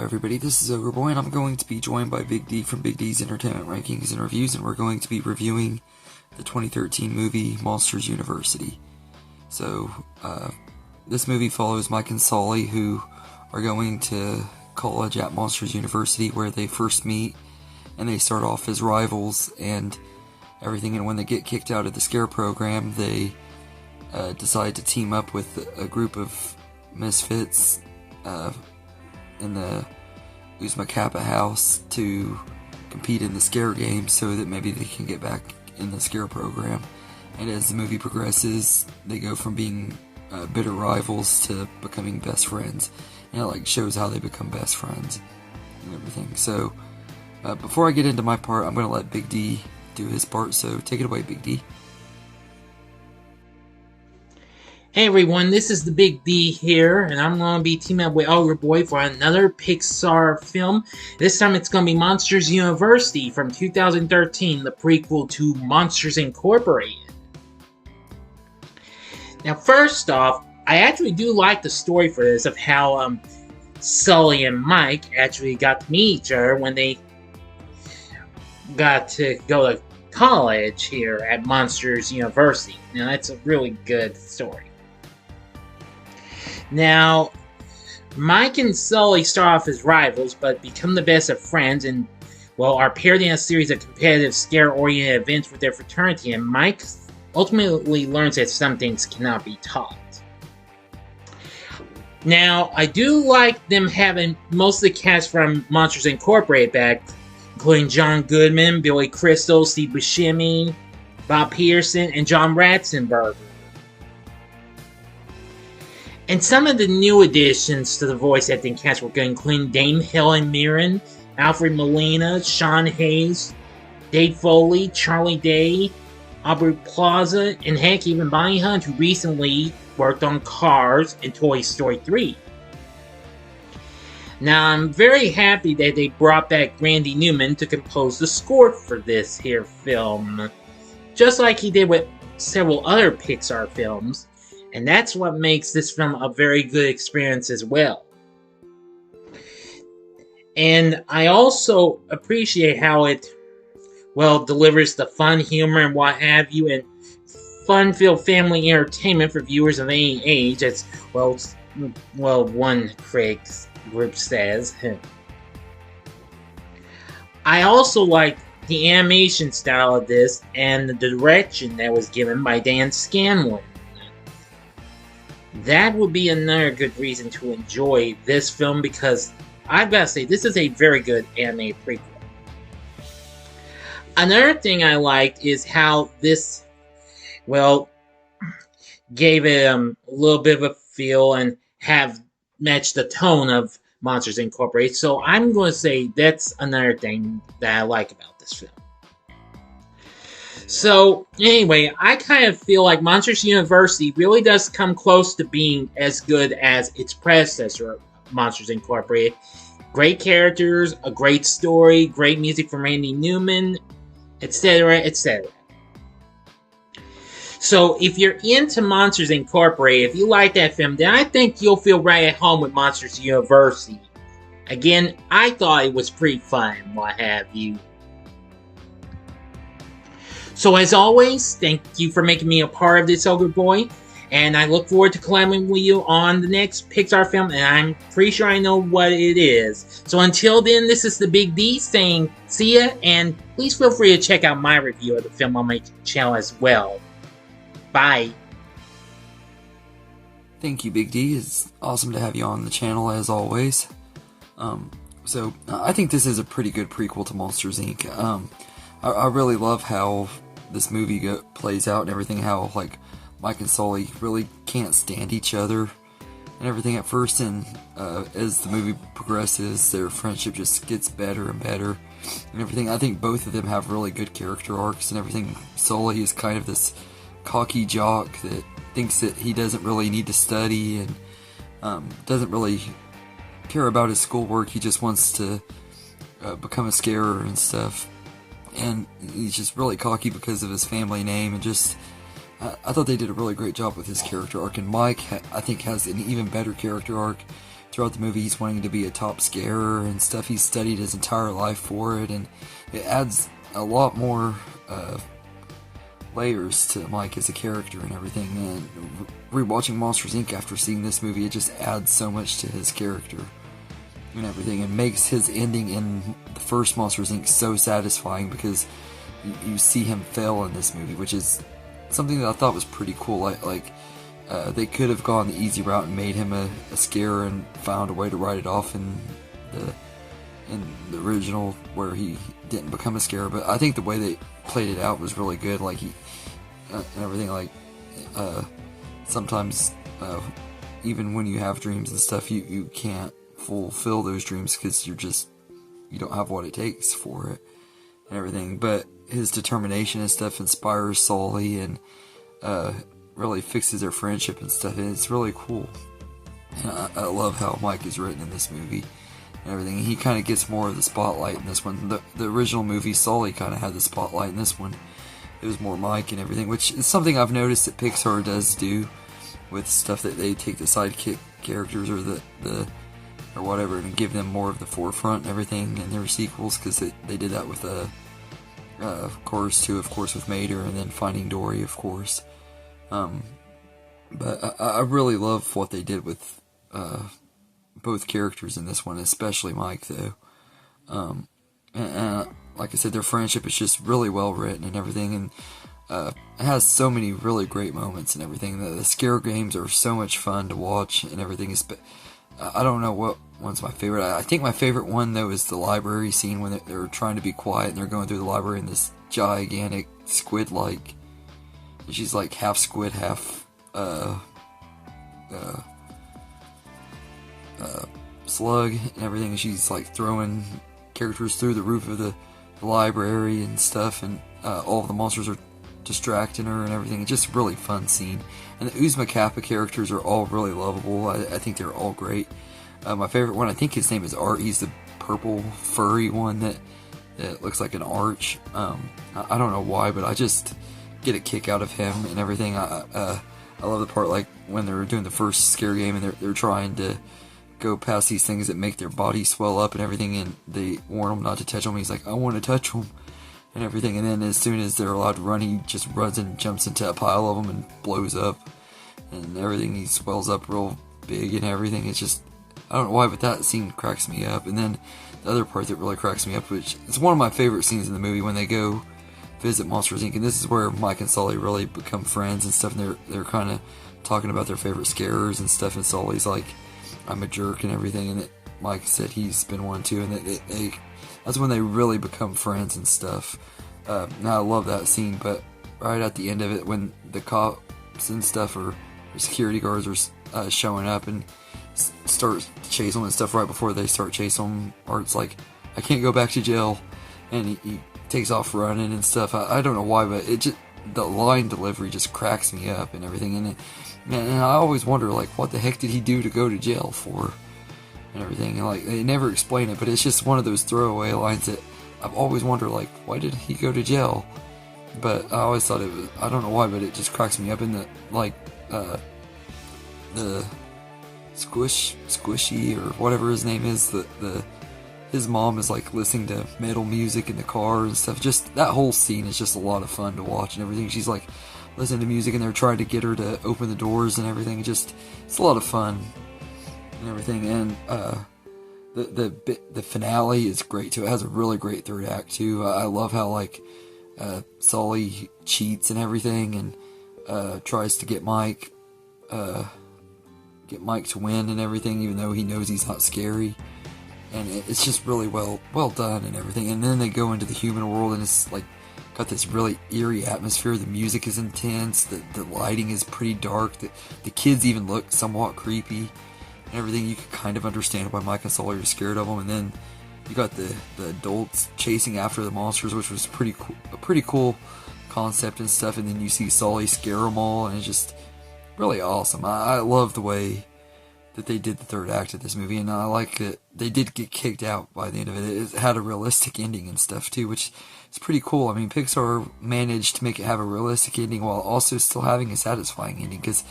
everybody, this is Ogre Boy, and I'm going to be joined by Big D from Big D's Entertainment Rankings and Reviews, and we're going to be reviewing the 2013 movie Monsters University. So, this movie follows Mike and Sully, who are going to college at Monsters University, where they first meet, and they start off as rivals and everything, and when they get kicked out of the scare program, they decide to team up with a group of misfits in the Uzma Kappa house to compete in the scare game so that maybe they can get back in the scare program. And as the movie progresses, they go from being bitter rivals to becoming best friends. And it shows how they become best friends and everything. So before I get into my part, I'm going to let Big D do his part, so take it away, Big D. Hey everyone, this is the Big D here, and I'm going to be teaming up with Ogre Boy for another Pixar film. This time it's going to be Monsters University from 2013, the prequel to Monsters Incorporated. Now first off, I actually do like the story for this, of how Sully and Mike actually got to meet each other when they got to go to college here at Monsters University. Now that's a really good story. Now, Mike and Sully start off as rivals, but become the best of friends and, well, are paired in a series of competitive, scare-oriented events with their fraternity, and Mike ultimately learns that some things cannot be taught. Now, I do like them having most of the cast from Monsters Incorporated back, including John Goodman, Billy Crystal, Steve Buscemi, Bob Peterson, and John Ratzenberger. And some of the new additions to the voice acting cast were good, including Dame Helen Mirren, Alfred Molina, Sean Hayes, Dave Foley, Charlie Day, Aubrey Plaza, and heck, even Bonnie Hunt, who recently worked on Cars and Toy Story 3. Now, I'm very happy that they brought back Randy Newman to compose the score for this here film, just like he did with several other Pixar films. And that's what makes this film a very good experience as well. And I also appreciate how it, well, delivers the fun humor and what have you, and fun-filled family entertainment for viewers of any age, as well, one critic group says. I also like the animation style of this and the direction that was given by Dan Scanlon. That would be another good reason to enjoy this film, because I've got to say, this is a very good animated prequel. Another thing I liked is how this, well, gave it a little bit of a feel and have matched the tone of Monsters Incorporated. So I'm going to say that's another thing that I like about this film. So, anyway, I kind of feel like Monsters University really does come close to being as good as its predecessor, Monsters Incorporated. Great characters, a great story, great music from Randy Newman, etc., etc. So, if you're into Monsters Incorporated, if you like that film, then I think you'll feel right at home with Monsters University. Again, I thought it was pretty fun, what have you. So as always, thank you for making me a part of this, Ogre Boy, and I look forward to collaborating with you on the next Pixar film, and I'm pretty sure I know what it is. So until then, this is the Big D saying see ya, and please feel free to check out my review of the film on my channel as well. Bye. Thank you, Big D. It's awesome to have you on the channel as always. I think this is a pretty good prequel to Monsters Inc. I really love how this movie plays out and everything, how Mike and Sully really can't stand each other and everything at first, and as the movie progresses, their friendship just gets better and better and everything. I think both of them have really good character arcs and everything. Sully is kind of this cocky jock that thinks that he doesn't really need to study and doesn't really care about his schoolwork. He just wants to become a scarer and stuff. And he's just really cocky because of his family name, and just I thought they did a really great job with his character arc. And Mike, I think, has an even better character arc throughout the movie he's wanting to be a top scarer and stuff. He's studied his entire life for it, and it adds a lot more layers to Mike as a character and everything. And rewatching Monsters Inc. after seeing this movie, it just adds so much to his character and everything, and makes his ending in the first Monsters Inc. so satisfying, because you see him fail in this movie, which is something that I thought was pretty cool. They could have gone the easy route and made him a scarer and found a way to write it off in the original, where he didn't become a scarer. But I think the way they played it out was really good. Like, he and everything. Like, sometimes even when you have dreams and stuff, you can't fulfill those dreams because you don't have what it takes for it and everything. But his determination and stuff inspires Sully, and really fixes their friendship and stuff, and it's really cool. And I love how Mike is written in this movie and everything. He kind of gets more of the spotlight in this one. The original movie, Sully kind of had the spotlight. In this one, it was more Mike and everything, which is something I've noticed that Pixar does do with stuff, that they take the sidekick characters or or whatever, and give them more of the forefront and everything in their sequels, because they did that with Cars 2, of course, with Mater, and then Finding Dory, of course. But I really love what they did with both characters in this one, especially Mike, though. And like I said, their friendship is just really well written and everything, and it has so many really great moments and everything. The scare games are so much fun to watch and everything. I don't know what one's my favorite. I think my favorite one, though, is the library scene when they're trying to be quiet and they're going through the library, and this gigantic squid-like, she's like half squid, half slug and everything, and she's like throwing characters through the roof of the library and stuff, and all of the monsters are distracting her and everything. It's just a really fun scene. And the Uzma Kappa characters are all really lovable. I think they're all great. My favorite one, I think his name is Art. He's the purple furry one that looks like an arch. I don't know why, but I just get a kick out of him and everything. I love the part, like, when they're doing the first scare game and they're trying to go past these things that make their body swell up and everything, and they warn him not to touch them. He's like, I want to touch them and everything, and then as soon as they're allowed to run, he just runs and jumps into a pile of them and blows up and everything. He swells up real big and everything. It's just, I don't know why, but that scene cracks me up. And then the other part that really cracks me up, which is one of my favorite scenes in the movie, when they go visit Monsters Inc. And this is where Mike and Sully really become friends and stuff, and they're kind of talking about their favorite scarers and stuff, and Sully's like, I'm a jerk and everything, and Mike said he's been one too, and that's when they really become friends and stuff. Now I love that scene, but right at the end of it, when the cops and stuff, or security guards are showing up and start chasing them and stuff, right before they start chasing them, Art's like, I can't go back to jail, and he takes off running and stuff. I don't know why, but the line delivery just cracks me up and everything. And I always wonder, like, what the heck did he do to go to jail for and everything. And, like, they never explain it, but it's just one of those throwaway lines that I've always wondered, like, why did he go to jail? But I always thought it was, I don't know why, but it just cracks me up. In the, like, the Squishy, or whatever his name is, his mom is like listening to metal music in the car and stuff. Just that whole scene is just a lot of fun to watch and everything. She's like listening to music and they're trying to get her to open the doors and everything. It's a lot of fun and everything. And the finale is great too. It has a really great third act too. I love how, like, Sully cheats and everything, and tries to get Mike to win and everything, even though he knows he's not scary. And it's just really well done and everything. And then they go into the human world, and it's like got this really eerie atmosphere. The music is intense. The lighting is pretty dark. The kids even look somewhat creepy and everything. You can kind of understand why Mike and Sully are scared of them. And then you got the adults chasing after the monsters, which was a pretty cool concept and stuff. And then you see Sully scare them all, and it's just really awesome. I love the way that they did the third act of this movie, and I like that they did get kicked out by the end of it. It had a realistic ending and stuff too, which is pretty cool. I mean, Pixar managed to make it have a realistic ending while also still having a satisfying ending, because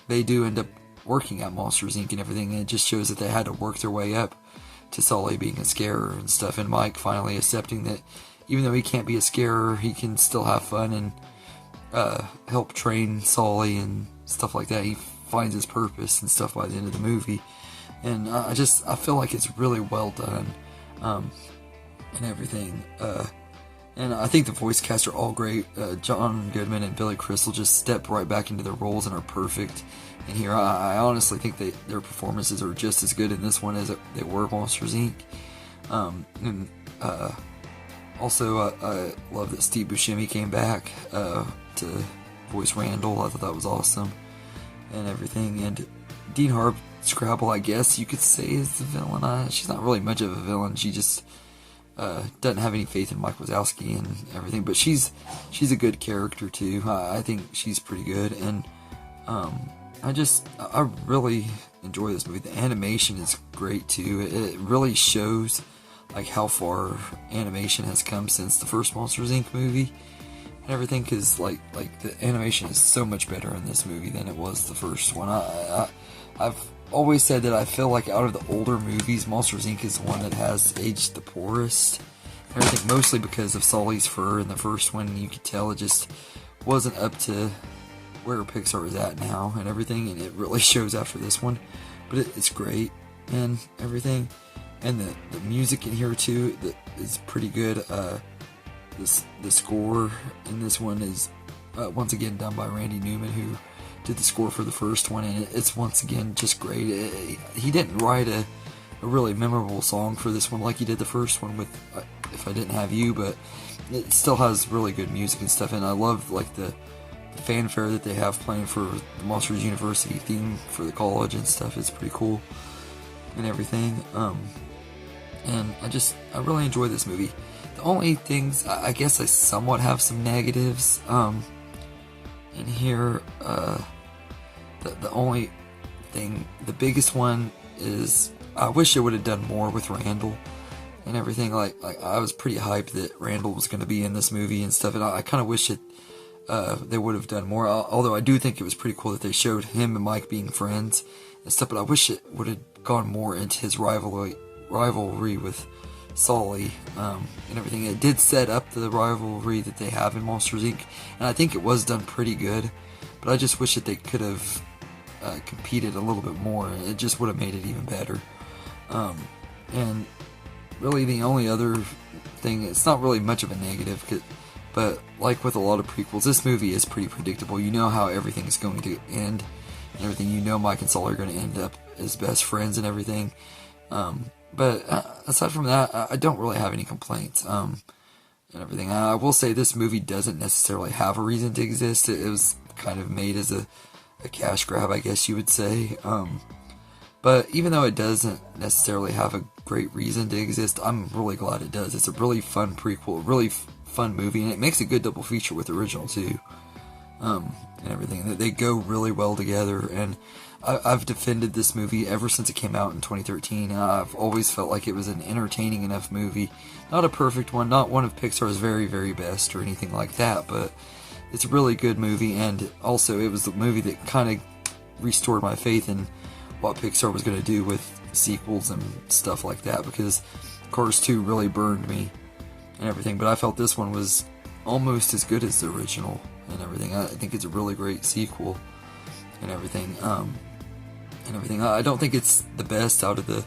they do end up working at Monsters Inc. and everything, and it just shows that they had to work their way up to Sully being a scarer and stuff, and Mike finally accepting that even though he can't be a scarer, he can still have fun and help train Sully and stuff like that. He finds his purpose and stuff by the end of the movie, and I feel like it's really well done, and everything. And I think the voice cast are all great. John Goodman and Billy Crystal just step right back into their roles and are perfect. And here, I honestly think their performances are just as good in this one as they were Monsters Inc. Also, I love that Steve Buscemi came back to voice Randall. I thought that was awesome and everything. And Dean Scrabble, I guess you could say, is the villain. She's not really much of a villain. She just doesn't have any faith in Mike Wazowski and everything. But she's a good character too. I think she's pretty good. And I really enjoy this movie. The animation is great too. It really shows like how far animation has come since the first Monsters Inc. movie and everything, because like the animation is so much better in this movie than it was the first one. I've always said that I feel like out of the older movies, Monsters Inc. is the one that has aged the poorest and everything, mostly because of Sully's fur in the first one. You could tell it just wasn't up to where Pixar is at now and everything, and it really shows after this one. But it's great and everything, and the music in here too is pretty good. The score in this one is once again done by Randy Newman, who did the score for the first one, and it's once again just great. He didn't write a really memorable song for this one like he did the first one with If I Didn't Have You, but it still has really good music and stuff, and I love like the fanfare that they have playing for the Monsters University theme for the college and stuff. It's pretty cool and everything. And I really enjoy this movie. The only things, I guess I somewhat have some negatives in here. The only thing, the biggest one is I wish it would have done more with Randall and everything. Like I was pretty hyped that Randall was going to be in this movie and stuff, and I kind of wish they would have done more. Although I do think it was pretty cool that they showed him and Mike being friends and stuff, but I wish it would have gone more into his rivalry with Sully and everything. It did set up the rivalry that they have in Monsters Inc., and I think it was done pretty good, but I just wish that they could have competed a little bit more. It just would have made it even better. And really the only other thing, it's not really much of a negative, but like with a lot of prequels, this movie is pretty predictable. You know how everything's going to end and everything. You know Mike and Sully are going to end up as best friends and everything. But aside from that, I don't really have any complaints and everything. I will say this movie doesn't necessarily have a reason to exist. It was kind of made as a cash grab, I guess you would say. But even though it doesn't necessarily have a great reason to exist, I'm really glad it does. It's a really fun prequel, really fun movie, and it makes a good double feature with the original too, and everything. They go really well together, and I've defended this movie ever since it came out in 2013, and I've always felt like it was an entertaining enough movie. Not a perfect one, not one of Pixar's very, very best or anything like that, but it's a really good movie, and also it was the movie that kind of restored my faith in what Pixar was going to do with sequels and stuff like that, because Cars 2 really burned me and everything, but I felt this one was almost as good as the original and everything. I think it's a really great sequel and everything. I don't think it's the best out of the,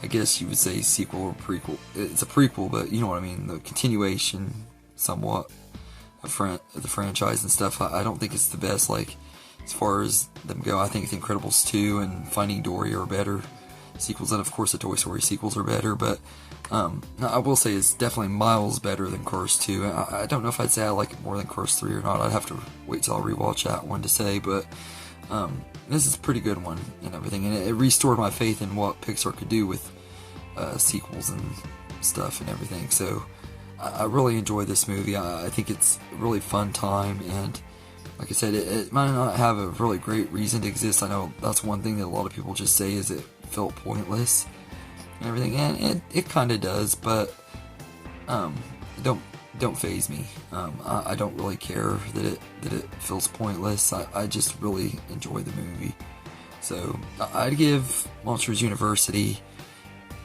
I guess you would say, sequel or prequel. It's a prequel, but you know what I mean, the continuation somewhat of the franchise and stuff. I don't think it's the best, like, as far as them go. I think The Incredibles 2 and Finding Dory are better sequels, and of course the Toy Story sequels are better, but I will say it's definitely miles better than Cars 2. I don't know if I'd say I like it more than Cars 3 or not. I'd have to wait till I rewatch that one to say, but this is a pretty good one and everything, and it restored my faith in what Pixar could do with sequels and stuff and everything. So I really enjoy this movie. I think it's a really fun time, and like I said, it might not have a really great reason to exist. I know that's one thing that a lot of people just say, is it felt pointless and everything, and it kind of does, but don't faze me. I don't really care that it feels pointless. I just really enjoy the movie So I'd give Monsters University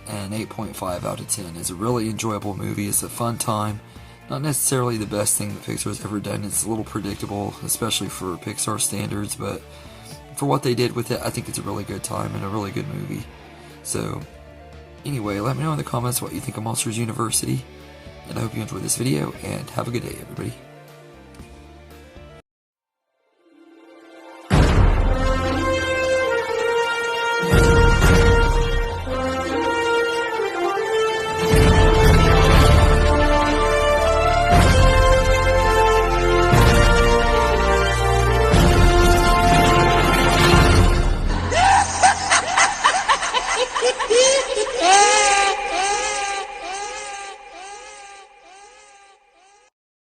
an 8.5 out of 10. It's a really enjoyable movie. It's a fun time. Not necessarily the best thing that Pixar's ever done. It's a little predictable, especially for Pixar standards, but for what they did with it, I think it's a really good time and a really good movie. So, anyway, let me know in the comments what you think of Monsters University, and I hope you enjoyed this video, and have a good day, everybody.